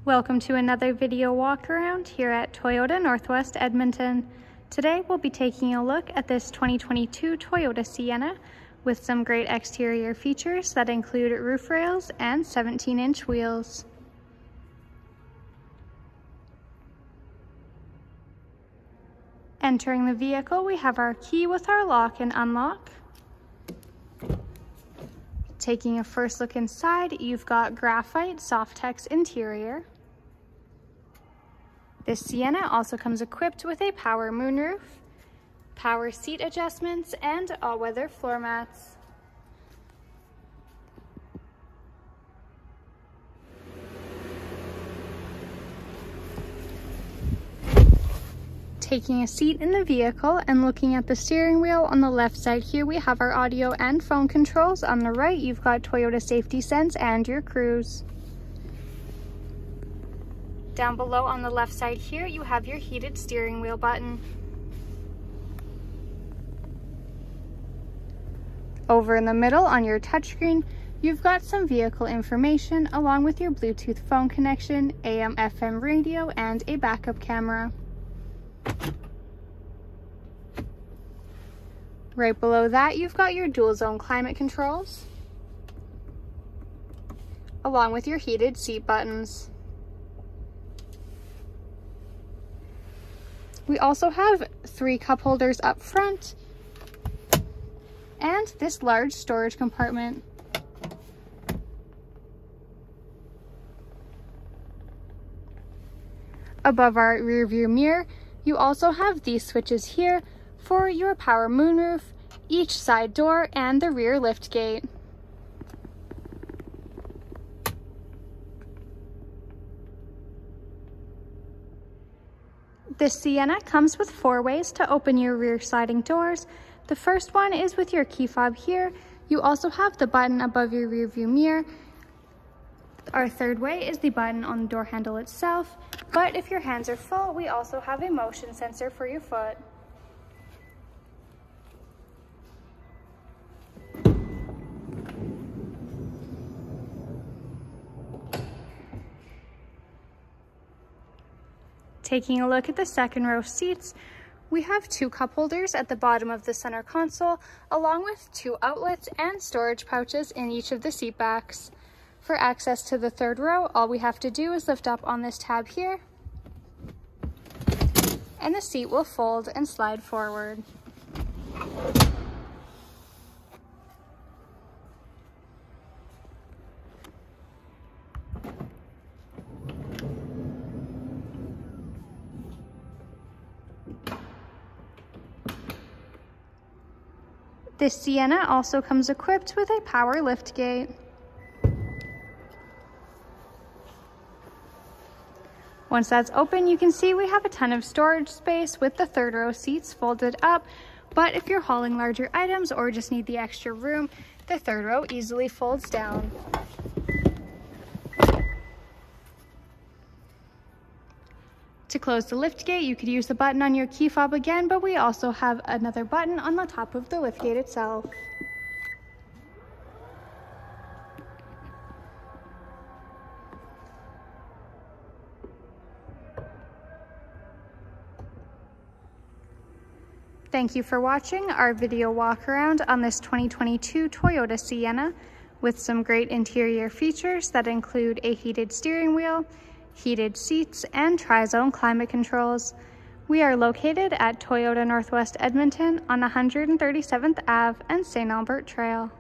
Welcome to another video walk around here at Toyota Northwest Edmonton. Today we'll be taking a look at this 2022 Toyota Sienna with some great exterior features that include roof rails and 17-inch wheels. Entering the vehicle, we have our key with our lock and unlock. Taking a first look inside, you've got graphite Softex interior. This Sienna also comes equipped with a power moonroof, power seat adjustments, and all-weather floor mats. Taking a seat in the vehicle and looking at the steering wheel, on the left side here we have our audio and phone controls. On the right you've got Toyota Safety Sense and your cruise. Down below on the left side here you have your heated steering wheel button. Over in the middle on your touchscreen you've got some vehicle information along with your Bluetooth phone connection, AM/FM radio, and a backup camera. Right below that you've got your dual zone climate controls along with your heated seat buttons. We also have 3 cup holders up front and this large storage compartment. Above our rear view mirror, you also have these switches here for your power moonroof, each side door, and the rear liftgate. This Sienna comes with 4 ways to open your rear sliding doors. The first one is with your key fob here. You also have the button above your rear view mirror. Our third way is the button on the door handle itself, but if your hands are full, we also have a motion sensor for your foot. Taking a look at the second row seats, we have 2 cup holders at the bottom of the center console, along with 2 outlets and storage pouches in each of the seat backs. For access to the third row, all we have to do is lift up on this tab here, and the seat will fold and slide forward. This Sienna also comes equipped with a power liftgate. Once that's open, you can see we have a ton of storage space with the third row seats folded up, but if you're hauling larger items or just need the extra room, the third row easily folds down. To close the liftgate, you could use the button on your key fob again, but we also have another button on the top of the liftgate itself. Thank you for watching our video walk around on this 2022 Toyota Sienna with some great interior features that include a heated steering wheel, heated seats, and tri-zone climate controls. We are located at Toyota Northwest Edmonton on 137th Ave and St. Albert Trail.